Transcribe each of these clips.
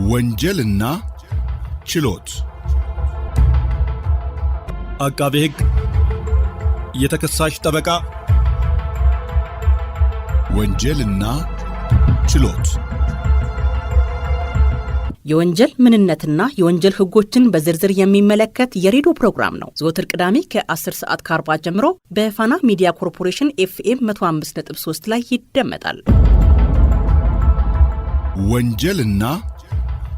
ወንጀልና ችሎት አቃቤ ሕግ የተከሳሽ ጠበቃ ወንጀልና ችሎት የወንጀል ምንነትና የወንጀል ህጎችን በዝርዝር የሚመለከት የሬዲዮ ፕሮግራም ነው። ዘወትር ቅዳሜ ከ10 ሰዓት ከ40 ጀምሮ በፋና ሚዲያ ኮርፖሬሽን FM 105.3 ላይ ይደመጣል። ወንጀልና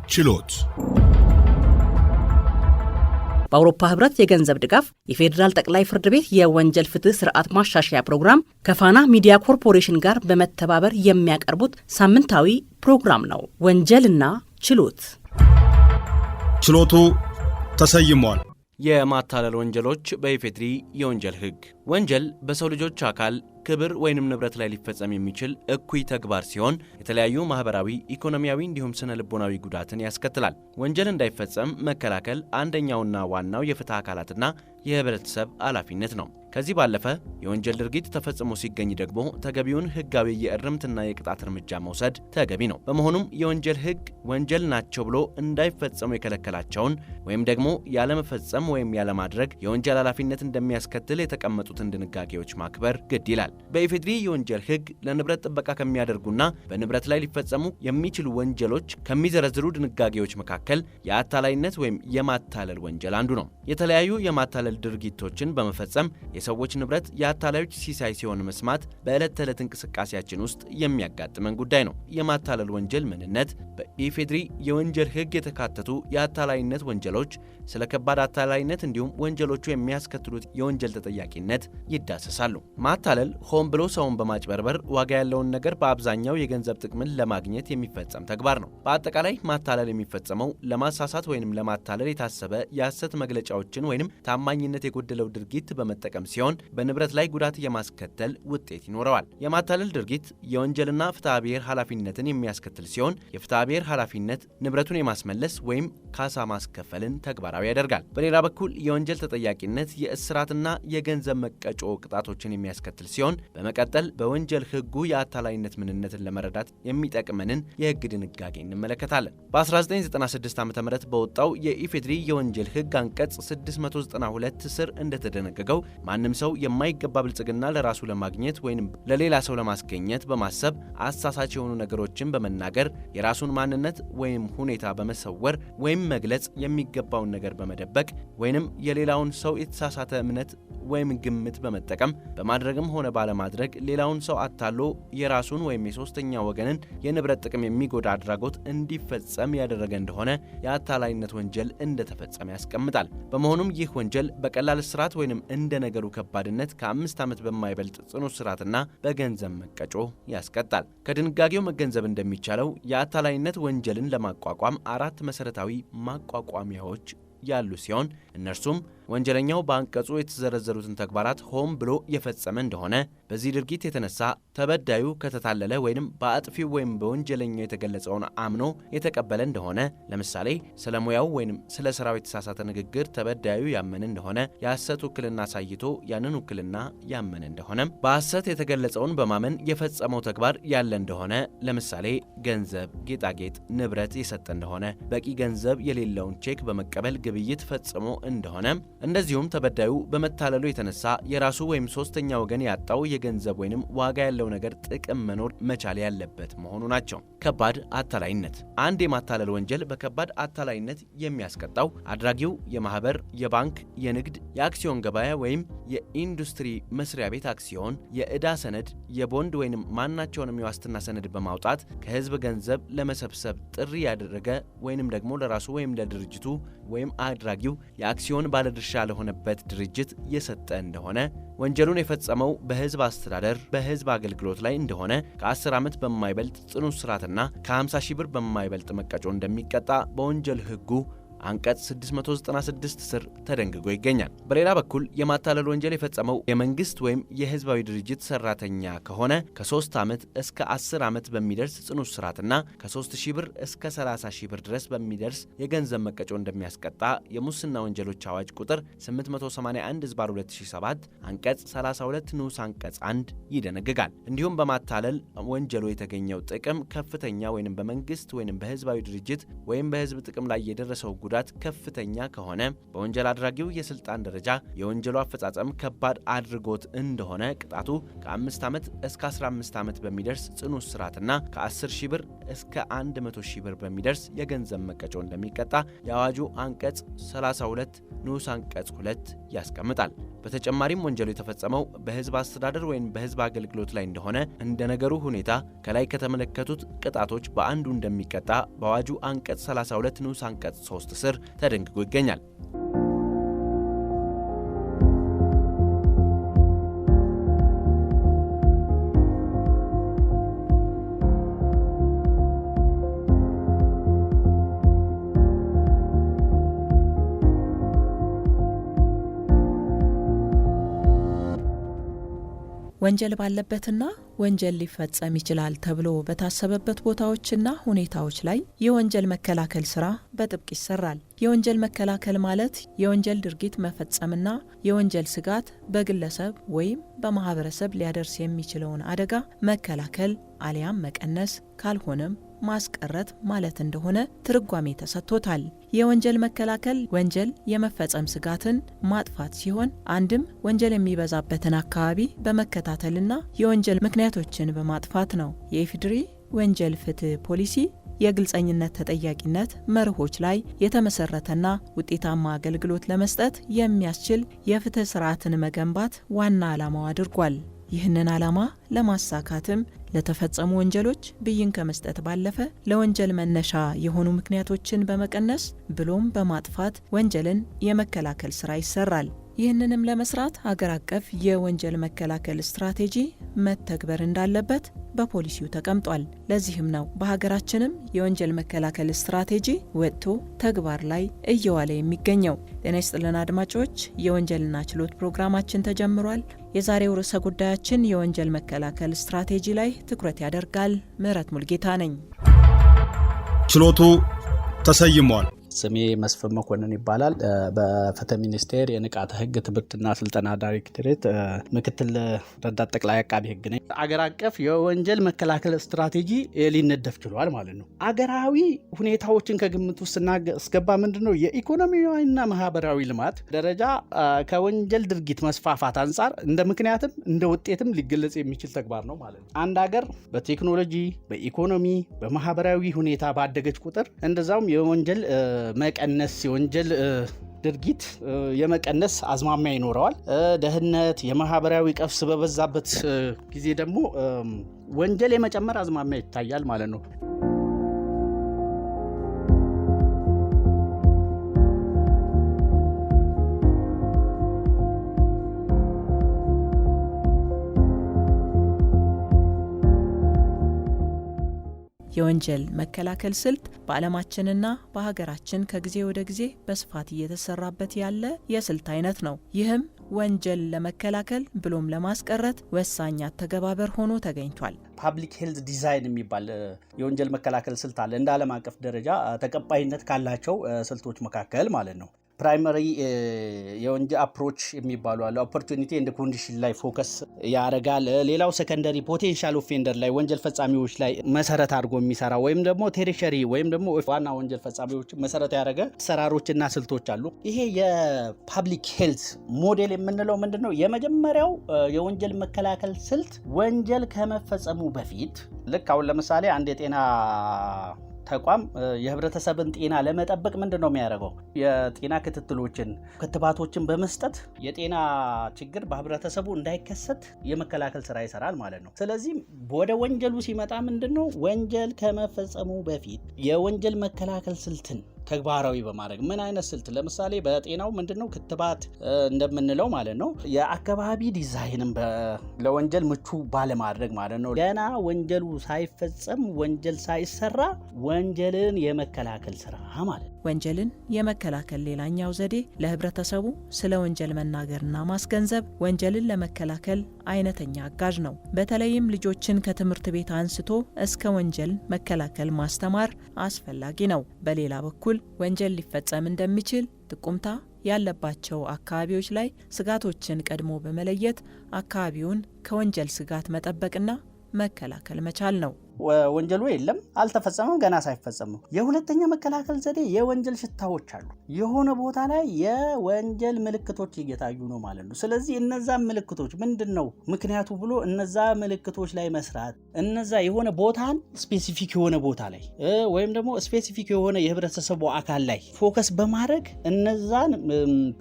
ችሎት በአውሮፓ ህብረት የገንዘብ ድጋፍ የፌዴራል ጠቅላይ ፍርድ ቤት የወንጀል ፍትህ ስርዓት ማሻሻያ ፕሮግራም ከፋና ሚዲያ ኮርፖሬሽን ጋር በመተባበር የሚያቀርቡት ሳምንታዊ ፕሮግራም ነው። ወንጀልና ችሎት። ችሎቱ ተሰይሟል። የማታለል ወንጀሎች በኢፌድሪ የወንጀል ህግ። ወንጀል በሰው ልጆች አካል ክብር ወይንም ንብረት ላይ ሊፈጸም የሚችል እኩይ ተግባር ሲሆን የተለያዩ ማህበራዊ፣ ኢኮኖሚያዊ እንዲሁም ስነ ልቦናዊ ጉዳትን ያስከትላል። ወንጀል እንዳይፈጸም መከላከል አንደኛውና ዋናው የፍትህ አካላትና የህብረተሰብ ኃላፊነት ነው። ከዚህ ባለፈ የወንጀል ድርጊት ተፈጽሞ ሲገኝ ደግሞ ተገቢውን ህጋዊ የእርምትና የቅጣት እርምጃ መውሰድ ተገቢ ነው። በመሆኑም የወንጀል ህግ ወንጀል ናቸው ብሎ እንዳይፈጸሙ የከለከላቸውን ወይም ደግሞ ያለመፈጸም ወይም ያለማድረግ የወንጀል ኃላፊነት እንደሚያስከትል የተቀመጡትን ድንጋጌዎች ማክበር ግድ ይላል። በኢፌድሪ የወንጀል ህግ ለንብረት ጥበቃ ከሚያደርጉና በንብረት ላይ ሊፈጸሙ የሚችሉ ወንጀሎች ከሚዘረዝሩ ድንጋጌዎች መካከል የአታላይነት ወይም የማታለል ወንጀል አንዱ ነው። የተለያዩ የማታለል ድርጊቶችን በመፈጸም የሰዎች ንብረት የአታላዮች ሲሳይ ሲሆን መስማት በዕለት ተዕለት እንቅስቃሴያችን ውስጥ የሚያጋጥመን ጉዳይ ነው። የማታለል ወንጀል ምንነት፣ በኢፌድሪ የወንጀል ህግ የተካተቱ የአታላይነት ወንጀሎች፣ ስለ ከባድ አታላይነት እንዲሁም ወንጀሎቹ የሚያስከትሉት የወንጀል ተጠያቂነት ይዳሰሳሉ። ማታለል ሆን ብሎ ሰውን በማጭበርበር ዋጋ ያለውን ነገር በአብዛኛው የገንዘብ ጥቅምን ለማግኘት የሚፈጸም ተግባር ነው። በአጠቃላይ ማታለል የሚፈጸመው ለማሳሳት ወይንም ለማታለል የታሰበ የሐሰት መግለጫዎችን ወይንም ታማኝነት የጎደለው ድርጊት በመጠቀም ሲሆን በንብረት ላይ ጉዳት የማስከተል ውጤት ይኖረዋል። የማታለል ድርጊት የወንጀልና ፍትሐ ብሔር ኃላፊነትን የሚያስከትል ሲሆን የፍትሐ ብሔር ኃላፊነት ንብረቱን የማስመለስ ወይም ካሳ ማስከፈልን ተግባራዊ ያደርጋል። በሌላ በኩል የወንጀል ተጠያቂነት የእስራትና የገንዘብ መቀጮ ቅጣቶችን የሚያስከትል ሲሆን በመቀጠል በወንጀል ህጉ የአታላይነት ምንነትን ለመረዳት የሚጠቅመንን የህግ ድንጋጌ እንመለከታለን። በ1996 ዓ.ም በወጣው የኢፌድሪ የወንጀል ህግ አንቀጽ 692 ስር እንደተደነገገው ማንም ሰው የማይገባ ብልጽግና ለራሱ ለማግኘት ወይም ለሌላ ሰው ለማስገኘት በማሰብ አሳሳች የሆኑ ነገሮችን በመናገር የራሱን ማንነት ወይም ሁኔታ በመሰወር ወይም መግለጽ የሚገባውን ነገር በመደበቅ ወይም የሌላውን ሰው የተሳሳተ እምነት ወይም ግምት በመጠቀም በማድረግም ሆነ ባለማድረግ ሌላውን ሰው አታሎ የራሱን ወይም የሶስተኛ ወገንን የንብረት ጥቅም የሚጎዳ አድራጎት እንዲፈጸም ያደረገ እንደሆነ የአታላይነት ወንጀል እንደተፈጸመ ያስቀምጣል። በመሆኑም ይህ ወንጀል በቀላል እስራት ወይም እንደ ነገሩ ከባድነት ከ5 ዓመት በማይበልጥ ጽኑ እስራትና በገንዘብ መቀጮ ያስቀጣል። ከድንጋጌው መገንዘብ እንደሚቻለው የአታላይነት ወንጀልን ለማቋቋም 4 መሰረታዊ ማቋቋሚያዎች ያሉ ሲሆን እነርሱም ወንጀለኛው በአንቀጹ የተዘረዘሩትን ተግባራት ሆን ብሎ የፈጸመ እንደሆነ፣ በዚህ ድርጊት የተነሳ ተበዳዩ ከተታለለ ወይም በአጥፊው ወይም በወንጀለኛው የተገለጸውን አምኖ የተቀበለ እንደሆነ፣ ለምሳሌ ስለ ሙያው ወይም ስለ ስራው የተሳሳተ ንግግር ተበዳዩ ያመነ እንደሆነ፣ የሐሰት ውክልና አሳይቶ ያንን ውክልና ያመነ እንደሆነ፣ በሐሰት የተገለጸውን በማመን የፈጸመው ተግባር ያለ እንደሆነ፣ ለምሳሌ ገንዘብ፣ ጌጣጌጥ፣ ንብረት የሰጠ እንደሆነ፣ በቂ ገንዘብ የሌለውን ቼክ በመቀበል ግብይት ፈጽሞ እንደሆነ፣ እንደዚሁም ተበዳዩ በመታለሉ የተነሳ የራሱ ወይም ሶስተኛ ወገን ያጣው የገንዘብ ወይም ዋጋ ያለው ነገር ጥቅም መኖር መቻል ያለበት መሆኑ ናቸው። ከባድ አታላይነት። አንድ የማታለል ወንጀል በከባድ አታላይነት የሚያስቀጣው አድራጊው የማህበር፣ የባንክ፣ የንግድ፣ የአክሲዮን ገበያ ወይም የኢንዱስትሪ መስሪያ ቤት አክሲዮን፣ የዕዳ ሰነድ፣ የቦንድ ወይም ማናቸውንም የዋስትና ሰነድ በማውጣት ከህዝብ ገንዘብ ለመሰብሰብ ጥሪ ያደረገ ወይም ደግሞ ለራሱ ወይም ለድርጅቱ ወይም አድራጊው የአክሲዮን ባለድርሻ ለሆነበት ድርጅት የሰጠ እንደሆነ፣ ወንጀሉን የፈጸመው በህዝብ አስተዳደር በህዝብ አገልግሎት ላይ እንደሆነ ከ10 ዓመት በማይበልጥ ጽኑ እስራትና ከ50 ሺህ ብር በማይበልጥ መቀጮ እንደሚቀጣ በወንጀል ህጉ አንቀጽ 696 ስር ተደንግጎ ይገኛል። በሌላ በኩል የማታለል ወንጀል የፈጸመው የመንግስት ወይም የህዝባዊ ድርጅት ሰራተኛ ከሆነ ከ3 ዓመት እስከ 10 ዓመት በሚደርስ ጽኑ እስራትና ከ3000 ብር እስከ 30000 ብር ድረስ በሚደርስ የገንዘብ መቀጮ እንደሚያስቀጣ የሙስና ወንጀሎች አዋጅ ቁጥር 881/2007 አንቀጽ 32 ንዑስ አንቀጽ 1 ይደነግጋል። እንዲሁም በማታለል ወንጀሉ የተገኘው ጥቅም ከፍተኛ ወይም በመንግስት ወይም በህዝባዊ ድርጅት ወይም በህዝብ ጥቅም ላይ የደረሰው ጉዳት ከፍተኛ ከሆነ በወንጀል አድራጊው የስልጣን ደረጃ የወንጀሉ አፈጻጸም ከባድ አድርጎት እንደሆነ ቅጣቱ ከ5 ዓመት እስከ 15 ዓመት በሚደርስ ጽኑ እስራትና ከ10000 ብር እስከ 100000 ብር በሚደርስ የገንዘብ መቀጮ እንደሚቀጣ የአዋጁ አንቀጽ 32 ንዑስ አንቀጽ 2 ያስቀምጣል። በተጨማሪም ወንጀሉ የተፈጸመው በህዝብ አስተዳደር ወይም በህዝብ አገልግሎት ላይ እንደሆነ እንደ ነገሩ ሁኔታ ከላይ ከተመለከቱት ቅጣቶች በአንዱ እንደሚቀጣ በአዋጁ አንቀጽ 32 ንዑስ አንቀጽ 3 ስር ተደንግጎ ይገኛል። ወንጀል ባለበትና ወንጀል ሊፈጸም ይችላል ተብሎ በታሰበበት ቦታዎችና ሁኔታዎች ላይ የወንጀል መከላከል ስራ በጥብቅ ይሰራል። የወንጀል መከላከል ማለት የወንጀል ድርጊት መፈጸምና የወንጀል ስጋት በግለሰብ ወይም በማህበረሰብ ሊያደርስ የሚችለውን አደጋ መከላከል አሊያም መቀነስ ካልሆነም ማስቀረት ማለት እንደሆነ ትርጓሜ ተሰጥቶታል። የወንጀል መከላከል ወንጀል የመፈጸም ስጋትን ማጥፋት ሲሆን አንድም ወንጀል የሚበዛበትን አካባቢ በመከታተልና የወንጀል ምክንያቶችን በማጥፋት ነው። የኢፌዴሪ ወንጀል ፍትህ ፖሊሲ የግልጸኝነት ተጠያቂነት መርሆች ላይ የተመሰረተና ውጤታማ አገልግሎት ለመስጠት የሚያስችል የፍትህ ስርዓትን መገንባት ዋና ዓላማው አድርጓል። ይህንን ዓላማ ለማሳካትም ለተፈጸሙ ወንጀሎች ብይን ከመስጠት ባለፈ ለወንጀል መነሻ የሆኑ ምክንያቶችን በመቀነስ ብሎም በማጥፋት ወንጀልን የመከላከል ስራ ይሰራል። ይህንንም ለመስራት ሀገር አቀፍ የወንጀል መከላከል ስትራቴጂ መተግበር እንዳለበት በፖሊሲው ተቀምጧል። ለዚህም ነው በሀገራችንም የወንጀል መከላከል ስትራቴጂ ወጥቶ ተግባር ላይ እየዋለ የሚገኘው። ጤና ይስጥልን አድማጮች፣ የወንጀልና ችሎት ፕሮግራማችን ተጀምሯል። የዛሬው ርዕሰ ጉዳያችን የወንጀል መከላከል ስትራቴጂ ላይ ትኩረት ያደርጋል። ምህረት ሙልጌታ ነኝ። ችሎቱ ተሰይሟል። ስሜ መስፍን መኮንን ይባላል። በፍትህ ሚኒስቴር የንቃተ ህግ ትምህርትና ስልጠና ዳይሬክቶሬት ምክትል ረዳት ጠቅላይ አቃቢ ህግ ነኝ። አገር አቀፍ የወንጀል መከላከል ስትራቴጂ ሊነደፍ ችሏል ማለት ነው። አገራዊ ሁኔታዎችን ከግምት ውስጥ ስናስገባ ምንድነው የኢኮኖሚያዊና ማህበራዊ ልማት ደረጃ ከወንጀል ድርጊት መስፋፋት አንጻር እንደ ምክንያትም እንደ ውጤትም ሊገለጽ የሚችል ተግባር ነው ማለት ነው። አንድ ሀገር በቴክኖሎጂ፣ በኢኮኖሚ፣ በማህበራዊ ሁኔታ ባደገች ቁጥር እንደዛውም የወንጀል መቀነስ የወንጀል ድርጊት የመቀነስ አዝማሚያ ይኖረዋል። ደህንነት፣ የማህበራዊ ቀውስ በበዛበት ጊዜ ደግሞ ወንጀል የመጨመር አዝማሚያ ይታያል ማለት ነው። የወንጀል መከላከል ስልት በዓለማችንና በሀገራችን ከጊዜ ወደ ጊዜ በስፋት እየተሰራበት ያለ የስልት አይነት ነው። ይህም ወንጀል ለመከላከል ብሎም ለማስቀረት ወሳኝ አተገባበር ሆኖ ተገኝቷል። ፓብሊክ ሄልዝ ዲዛይን የሚባል የወንጀል መከላከል ስልት አለ። እንደ ዓለም አቀፍ ደረጃ ተቀባይነት ካላቸው ስልቶች መካከል ማለት ነው። ፕራይመሪ የወንጀል አፕሮች የሚባሉ አለ። ኦፖርቹኒቲ ኤንድ ኮንዲሽን ላይ ፎከስ ያደርጋል። ሌላው ሰከንደሪ ፖቴንሻል ኦፌንደር ላይ ወንጀል ፈጻሚዎች ላይ መሰረት አድርጎ የሚሰራ ወይም ደግሞ ቴሪሸሪ ወይም ደግሞ ዋና ወንጀል ፈጻሚዎች መሰረት ያደረገ አሰራሮችና ስልቶች አሉ። ይሄ የፓብሊክ ሄልዝ ሞዴል የምንለው ምንድነው? የመጀመሪያው የወንጀል መከላከል ስልት ወንጀል ከመፈጸሙ በፊት ልክ አሁን ለምሳሌ አንድ የጤና ተቋም የህብረተሰብን ጤና ለመጠበቅ ምንድነው የሚያደርገው? የጤና ክትባቶችን በመስጠት የጤና ችግር በህብረተሰቡ እንዳይከሰት የመከላከል ስራ ይሰራል ማለት ነው። ስለዚህ ወደ ወንጀሉ ሲመጣ ምንድነው ወንጀል ከመፈጸሙ በፊት የወንጀል መከላከል ስልትን ተግባራዊ በማድረግ ምን አይነት ስልት ለምሳሌ በጤናው ምንድነው ክትባት እንደምንለው ማለት ነው የአካባቢ ዲዛይንን ለወንጀል ምቹ ባለማድረግ ማለት ነው ገና ወንጀሉ ሳይፈጸም ወንጀል ሳይሰራ ወንጀልን የመከላከል ስራ ማለት ነው። ወንጀልን የመከላከል ሌላኛው ዘዴ ለህብረተሰቡ ስለ ወንጀል መናገርና ማስገንዘብ ወንጀልን ለመከላከል አይነተኛ አጋዥ ነው። በተለይም ልጆችን ከትምህርት ቤት አንስቶ እስከ ወንጀል መከላከል ማስተማር አስፈላጊ ነው። በሌላ በኩል ወንጀል ሊፈጸም እንደሚችል ጥቁምታ ያለባቸው አካባቢዎች ላይ ስጋቶችን ቀድሞ በመለየት አካባቢውን ከወንጀል ስጋት መጠበቅና መከላከል መቻል ነው። ወንጀሉ የለም አልተፈጸመም ገና ሳይፈጸም ነው። የሁለተኛ መከላከል ዘዴ የወንጀል ሽታዎች አሉ። የሆነ ቦታ ላይ የወንጀል ምልክቶች እየታዩ ነው ማለት ነው። ስለዚህ እነዛ ምልክቶች ምንድነው ምክንያቱ ብሎ እነዛ ምልክቶች ላይ መስራት እነዛ የሆነ ቦታን ስፔሲፊክ የሆነ ቦታ ላይ ወይም ደግሞ ስፔሲፊክ የሆነ የህብረተሰቡ አካል ላይ ፎከስ በማድረግ እነዛን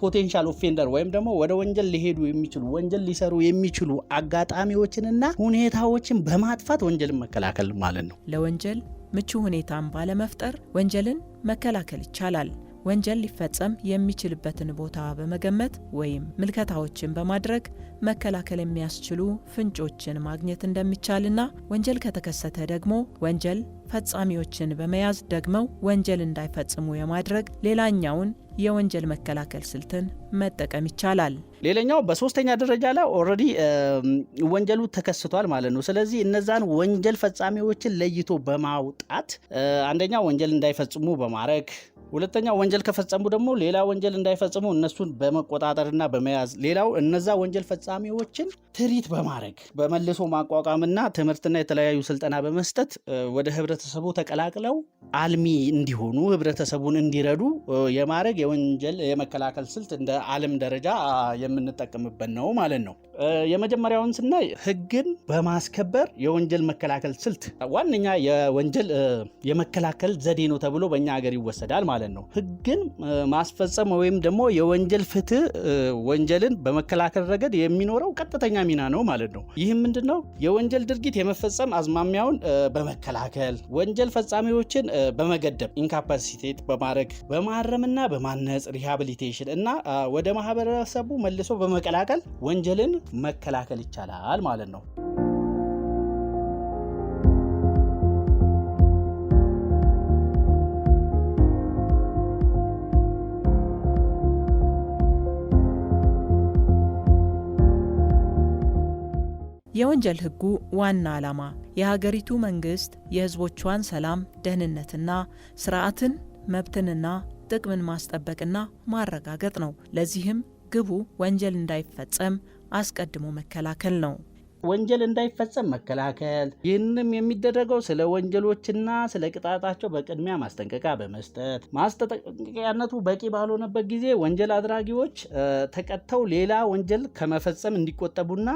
ፖቴንሻል ኦፌንደር ወይም ደግሞ ወደ ወንጀል ሊሄዱ የሚችሉ ወንጀል ሊሰሩ የሚችሉ አጋጣሚዎችንና ሁኔታዎችን በማጥፋት ወንጀልን መከላከል ማለት ነው። ለወንጀል ምቹ ሁኔታን ባለመፍጠር ወንጀልን መከላከል ይቻላል። ወንጀል ሊፈጸም የሚችልበትን ቦታ በመገመት ወይም ምልከታዎችን በማድረግ መከላከል የሚያስችሉ ፍንጮችን ማግኘት እንደሚቻልና ወንጀል ከተከሰተ ደግሞ ወንጀል ፈጻሚዎችን በመያዝ ደግመው ወንጀል እንዳይፈጽሙ የማድረግ ሌላኛውን የወንጀል መከላከል ስልትን መጠቀም ይቻላል። ሌላኛው በሶስተኛ ደረጃ ላይ ኦልሬዲ ወንጀሉ ተከስቷል ማለት ነው። ስለዚህ እነዛን ወንጀል ፈጻሚዎችን ለይቶ በማውጣት አንደኛ ወንጀል እንዳይፈጽሙ በማድረግ ሁለተኛ ወንጀል ከፈጸሙ ደግሞ ሌላ ወንጀል እንዳይፈጽሙ እነሱን በመቆጣጠርና በመያዝ ሌላው እነዛ ወንጀል ፈጻሚዎችን ትሪት በማድረግ በመልሶ ማቋቋምና ትምህርትና የተለያዩ ስልጠና በመስጠት ወደ ህብረተሰቡ ተቀላቅለው አልሚ እንዲሆኑ ህብረተሰቡን እንዲረዱ የማድረግ የወንጀል የመከላከል ስልት እንደ ዓለም ደረጃ የምንጠቀምበት ነው ማለት ነው። የመጀመሪያውን ስናይ ህግን በማስከበር የወንጀል መከላከል ስልት ዋነኛ የወንጀል የመከላከል ዘዴ ነው ተብሎ በእኛ ሀገር ይወሰዳል ማለት ነው። ህግን ማስፈጸም ወይም ደግሞ የወንጀል ፍትህ ወንጀልን በመከላከል ረገድ የሚኖረው ቀጥተኛ ሚና ነው ማለት ነው። ይህም ምንድነው የወንጀል ድርጊት የመፈጸም አዝማሚያውን በመከላከል ወንጀል ፈጻሚዎችን በመገደብ ኢንካፓሲቴት በማድረግ በማረምና በማነጽ ሪሃቢሊቴሽን እና ወደ ማህበረሰቡ መልሶ በመቀላቀል ወንጀልን መከላከል ይቻላል ማለት ነው። የወንጀል ህጉ ዋና ዓላማ የሀገሪቱ መንግስት የህዝቦቿን ሰላም፣ ደህንነትና ስርዓትን፣ መብትንና ጥቅምን ማስጠበቅና ማረጋገጥ ነው። ለዚህም ግቡ ወንጀል እንዳይፈጸም አስቀድሞ መከላከል ነው። ወንጀል እንዳይፈጸም መከላከል ይህንም የሚደረገው ስለ ወንጀሎችና ስለ ቅጣታቸው በቅድሚያ ማስጠንቀቂያ በመስጠት ማስጠንቀቂያነቱ በቂ ባልሆነበት ጊዜ ወንጀል አድራጊዎች ተቀጥተው ሌላ ወንጀል ከመፈጸም እንዲቆጠቡና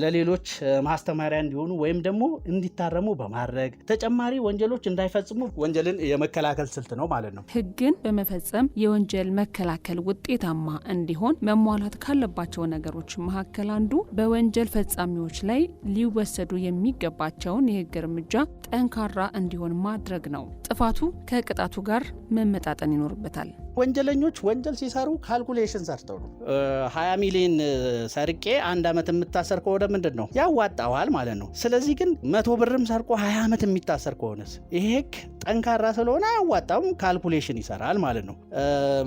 ለሌሎች ማስተማሪያ እንዲሆኑ ወይም ደግሞ እንዲታረሙ በማድረግ ተጨማሪ ወንጀሎች እንዳይፈጽሙ ወንጀልን የመከላከል ስልት ነው ማለት ነው። ህግን በመፈጸም የወንጀል መከላከል ውጤታማ እንዲሆን መሟላት ካለባቸው ነገሮች መካከል አንዱ በወንጀል ፈጻሚዎች ላይ ሊወሰዱ የሚገባቸውን የህግ እርምጃ ጠንካራ እንዲሆን ማድረግ ነው። ጥፋቱ ከቅጣቱ ጋር መመጣጠን ይኖርበታል። ወንጀለኞች ወንጀል ሲሰሩ ካልኩሌሽን ሰርተው ነው 20 ሚሊዮን ሰርቄ 1 ዓመት የምታሰር ከሆነ ምንድን ነው ያዋጣዋል ማለት ነው። ስለዚህ ግን 100 ብርም ሰርቆ 20 ዓመት የሚታሰር ከሆነስ ይሄ ህግ ጠንካራ ስለሆነ አያዋጣም፣ ካልኩሌሽን ይሰራል ማለት ነው።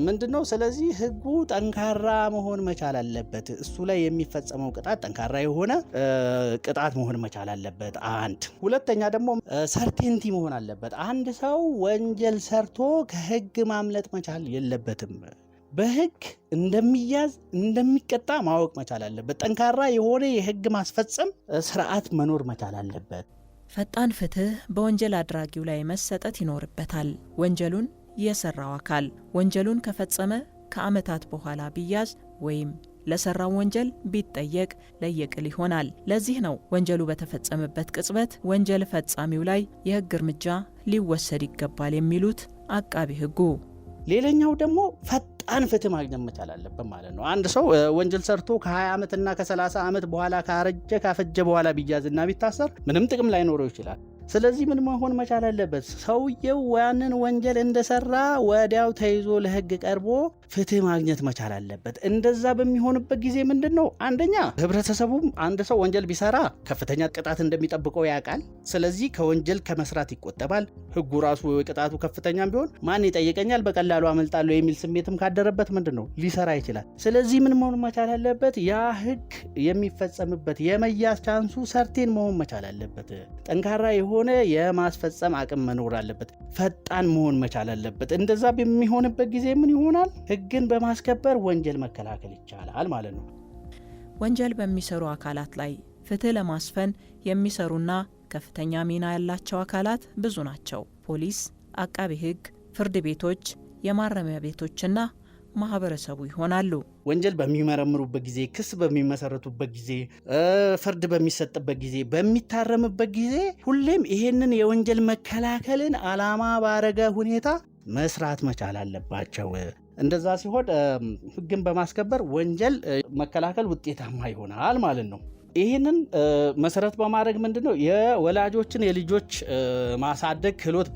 ምንድነው ስለዚህ ህጉ ጠንካራ መሆን መቻል አለበት። እሱ ላይ የሚፈጸመው ቅጣት ጠንካራ የሆነ ቅጣት መሆን መቻል አለበት። አንድ ሁለተኛ ደግሞ ሰርቴንቲ መሆን አለበት። አንድ ሰው ወንጀል ሰርቶ ከህግ ማምለጥ መቻል የለበትም። በህግ እንደሚያዝ እንደሚቀጣ ማወቅ መቻል አለበት። ጠንካራ የሆነ የህግ ማስፈጸም ስርዓት መኖር መቻል አለበት። ፈጣን ፍትህ በወንጀል አድራጊው ላይ መሰጠት ይኖርበታል። ወንጀሉን የሰራው አካል ወንጀሉን ከፈጸመ ከዓመታት በኋላ ቢያዝ ወይም ለሰራው ወንጀል ቢጠየቅ ለየቅል ይሆናል። ለዚህ ነው ወንጀሉ በተፈጸመበት ቅጽበት ወንጀል ፈጻሚው ላይ የህግ እርምጃ ሊወሰድ ይገባል የሚሉት አቃቢ ህጉ። ሌላኛው ደግሞ ፈጣን ፍትህ ማግኘት መቻል አለበት ማለት ነው። አንድ ሰው ወንጀል ሰርቶ ከ20 ዓመትና ከ30 ዓመት በኋላ ካፈጀ በኋላ ቢያዝና ቢታሰር ምንም ጥቅም ላይኖረው ይችላል። ስለዚህ ምን መሆን መቻል አለበት? ሰውየው ያንን ወንጀል እንደሰራ ወዲያው ተይዞ ለህግ ቀርቦ ፍትህ ማግኘት መቻል አለበት። እንደዛ በሚሆንበት ጊዜ ምንድነው አንደኛ ህብረተሰቡም አንድ ሰው ወንጀል ቢሰራ ከፍተኛ ቅጣት እንደሚጠብቀው ያውቃል። ስለዚህ ከወንጀል ከመስራት ይቆጠባል። ህጉ ራሱ ቅጣቱ ከፍተኛም ቢሆን ማን ይጠይቀኛል በቀላሉ አመልጣለሁ የሚል ስሜትም ካደረበት ምንድነው ሊሰራ ይችላል። ስለዚህ ምን መሆን መቻል አለበት? ያ ህግ የሚፈጸምበት የመያዝ ቻንሱ ሰርቴን መሆን መቻል አለበት። ጠንካራ የሆነ የማስፈጸም አቅም መኖር አለበት። ፈጣን መሆን መቻል አለበት። እንደዛ በሚሆንበት ጊዜ ምን ይሆናል? ህግን በማስከበር ወንጀል መከላከል ይቻላል ማለት ነው። ወንጀል በሚሰሩ አካላት ላይ ፍትህ ለማስፈን የሚሰሩና ከፍተኛ ሚና ያላቸው አካላት ብዙ ናቸው። ፖሊስ፣ አቃቤ ህግ፣ ፍርድ ቤቶች፣ የማረሚያ ቤቶችና ማህበረሰቡ ይሆናሉ። ወንጀል በሚመረምሩበት ጊዜ፣ ክስ በሚመሰረቱበት ጊዜ፣ ፍርድ በሚሰጥበት ጊዜ፣ በሚታረምበት ጊዜ ሁሌም ይሄንን የወንጀል መከላከልን ዓላማ ባረገ ሁኔታ መስራት መቻል አለባቸው። እንደዛ ሲሆን ህግን በማስከበር ወንጀል መከላከል ውጤታማ ይሆናል ማለት ነው። ይህንን መሰረት በማድረግ ምንድነው የወላጆችን የልጆች ማሳደግ ክህሎት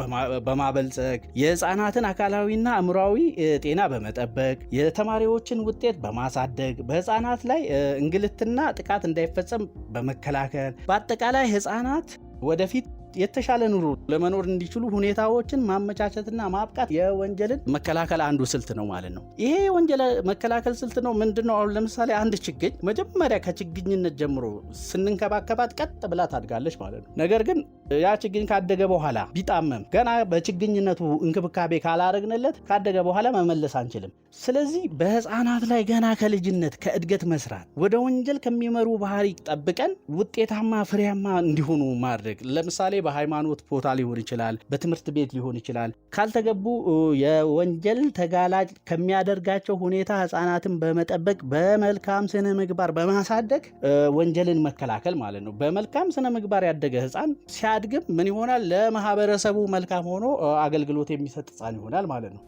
በማበልጸግ የህፃናትን አካላዊና አእምሯዊ ጤና በመጠበቅ የተማሪዎችን ውጤት በማሳደግ በህፃናት ላይ እንግልትና ጥቃት እንዳይፈጸም በመከላከል በአጠቃላይ ህፃናት ወደፊት የተሻለ ኑሮ ለመኖር እንዲችሉ ሁኔታዎችን ማመቻቸትና ማብቃት የወንጀልን መከላከል አንዱ ስልት ነው ማለት ነው። ይሄ የወንጀል መከላከል ስልት ነው ምንድነው? አሁን ለምሳሌ አንድ ችግኝ መጀመሪያ ከችግኝነት ጀምሮ ስንንከባከባት ቀጥ ብላ ታድጋለች ማለት ነው። ነገር ግን ያ ችግኝ ካደገ በኋላ ቢጣመም ገና በችግኝነቱ እንክብካቤ ካላረግንለት ካደገ በኋላ መመለስ አንችልም። ስለዚህ በህፃናት ላይ ገና ከልጅነት ከእድገት መስራት ወደ ወንጀል ከሚመሩ ባህሪ ጠብቀን ውጤታማ ፍሬያማ እንዲሆኑ ማድረግ ለምሳሌ በሃይማኖት ቦታ ሊሆን ይችላል፣ በትምህርት ቤት ሊሆን ይችላል። ካልተገቡ የወንጀል ተጋላጭ ከሚያደርጋቸው ሁኔታ ህፃናትን በመጠበቅ በመልካም ስነ ምግባር በማሳደግ ወንጀልን መከላከል ማለት ነው። በመልካም ስነ ምግባር ያደገ ህፃን ሲያድግም ምን ይሆናል? ለማህበረሰቡ መልካም ሆኖ አገልግሎት የሚሰጥ ህፃን ይሆናል ማለት ነው።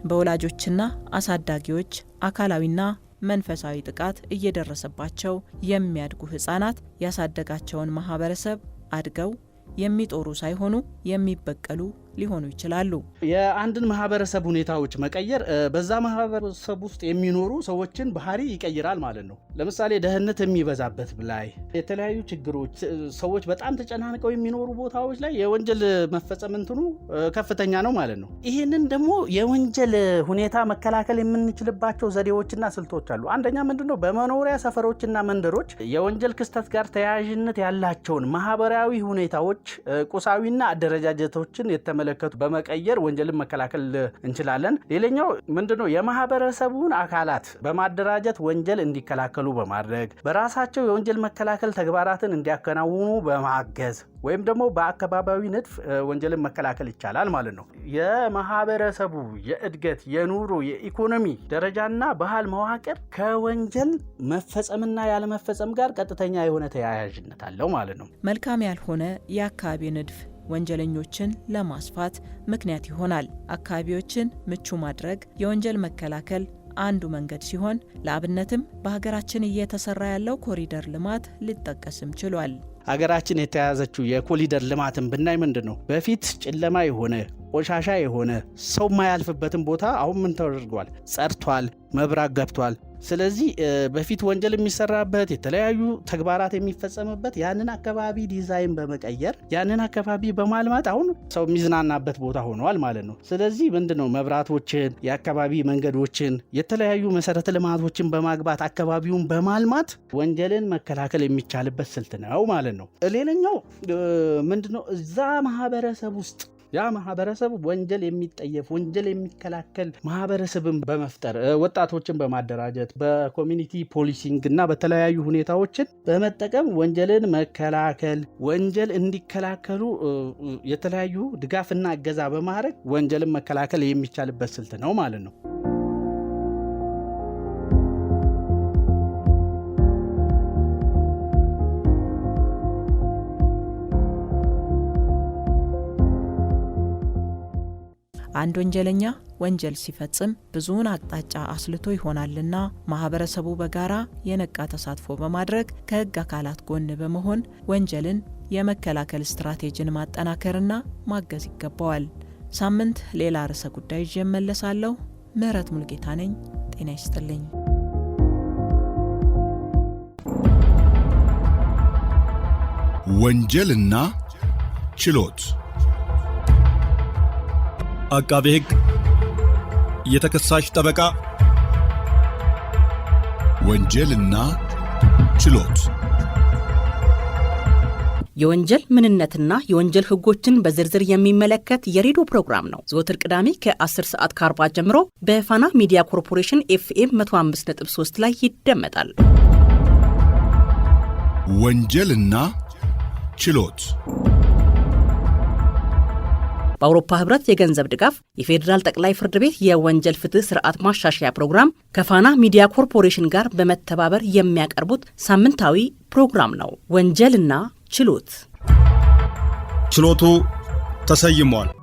በወላጆችና አሳዳጊዎች አካላዊና መንፈሳዊ ጥቃት እየደረሰባቸው የሚያድጉ ህፃናት ያሳደጋቸውን ማህበረሰብ አድገው የሚጦሩ ሳይሆኑ የሚበቀሉ ሊሆኑ ይችላሉ። የአንድን ማህበረሰብ ሁኔታዎች መቀየር በዛ ማህበረሰብ ውስጥ የሚኖሩ ሰዎችን ባህሪ ይቀይራል ማለት ነው። ለምሳሌ ደህንነት የሚበዛበት ላይ የተለያዩ ችግሮች፣ ሰዎች በጣም ተጨናንቀው የሚኖሩ ቦታዎች ላይ የወንጀል መፈጸም እንትኑ ከፍተኛ ነው ማለት ነው። ይህንን ደግሞ የወንጀል ሁኔታ መከላከል የምንችልባቸው ዘዴዎችና ስልቶች አሉ። አንደኛ ምንድነው? በመኖሪያ ሰፈሮችና መንደሮች የወንጀል ክስተት ጋር ተያያዥነት ያላቸውን ማህበራዊ ሁኔታዎች፣ ቁሳዊና አደረጃጀቶችን የተመለከቱ በመቀየር ወንጀልን መከላከል እንችላለን። ሌላኛው ምንድነው? የማህበረሰቡን አካላት በማደራጀት ወንጀል እንዲከላከሉ በማድረግ በራሳቸው የወንጀል መከላከል ተግባራትን እንዲያከናውኑ በማገዝ ወይም ደግሞ በአካባቢያዊ ንድፍ ወንጀልን መከላከል ይቻላል ማለት ነው። የማህበረሰቡ የእድገት፣ የኑሮ፣ የኢኮኖሚ ደረጃና ባህል መዋቅር ከወንጀል መፈጸምና ያለመፈጸም ጋር ቀጥተኛ የሆነ ተያያዥነት አለው ማለት ነው። መልካም ያልሆነ የአካባቢ ንድፍ ወንጀለኞችን ለማስፋት ምክንያት ይሆናል። አካባቢዎችን ምቹ ማድረግ የወንጀል መከላከል አንዱ መንገድ ሲሆን ለአብነትም በሀገራችን እየተሰራ ያለው ኮሪደር ልማት ሊጠቀስም ችሏል። ሀገራችን የተያዘችው የኮሪደር ልማትን ብናይ ምንድን ነው? በፊት ጨለማ የሆነ ቆሻሻ የሆነ ሰው ማያልፍበትን ቦታ አሁን ምን ተደርጓል? ጸድቷል፣ መብራት ገብቷል። ስለዚህ በፊት ወንጀል የሚሰራበት የተለያዩ ተግባራት የሚፈጸምበት ያንን አካባቢ ዲዛይን በመቀየር ያንን አካባቢ በማልማት አሁን ሰው የሚዝናናበት ቦታ ሆኗል ማለት ነው። ስለዚህ ምንድነው መብራቶችን፣ የአካባቢ መንገዶችን፣ የተለያዩ መሰረተ ልማቶችን በማግባት አካባቢውን በማልማት ወንጀልን መከላከል የሚቻልበት ስልት ነው ማለት ነው። ሌላኛው ምንድነው? እዛ ማህበረሰብ ውስጥ ያ ማህበረሰብ ወንጀል የሚጠየፍ ወንጀል የሚከላከል ማህበረሰብን በመፍጠር ወጣቶችን በማደራጀት በኮሚኒቲ ፖሊሲንግ እና በተለያዩ ሁኔታዎችን በመጠቀም ወንጀልን መከላከል፣ ወንጀል እንዲከላከሉ የተለያዩ ድጋፍና እገዛ በማድረግ ወንጀልን መከላከል የሚቻልበት ስልት ነው ማለት ነው። አንድ ወንጀለኛ ወንጀል ሲፈጽም ብዙውን አቅጣጫ አስልቶ ይሆናልና ማህበረሰቡ በጋራ የነቃ ተሳትፎ በማድረግ ከህግ አካላት ጎን በመሆን ወንጀልን የመከላከል ስትራቴጂን ማጠናከርና ማገዝ ይገባዋል። ሳምንት ሌላ ርዕሰ ጉዳይ ይዤ እመለሳለሁ። ምህረት ሙልጌታ ነኝ። ጤና ይስጥልኝ። ወንጀልና ችሎት አቃቤ ሕግ የተከሳሽ ጠበቃ ወንጀልና ችሎት የወንጀል ምንነትና የወንጀል ህጎችን በዝርዝር የሚመለከት የሬዲዮ ፕሮግራም ነው። ዘወትር ቅዳሜ ከ10:40 ጀምሮ በፋና ሚዲያ ኮርፖሬሽን FM 105.3 ላይ ይደመጣል። ወንጀልና ችሎት በአውሮፓ ህብረት የገንዘብ ድጋፍ የፌዴራል ጠቅላይ ፍርድ ቤት የወንጀል ፍትህ ስርዓት ማሻሻያ ፕሮግራም ከፋና ሚዲያ ኮርፖሬሽን ጋር በመተባበር የሚያቀርቡት ሳምንታዊ ፕሮግራም ነው። ወንጀልና ችሎት። ችሎቱ ተሰይሟል።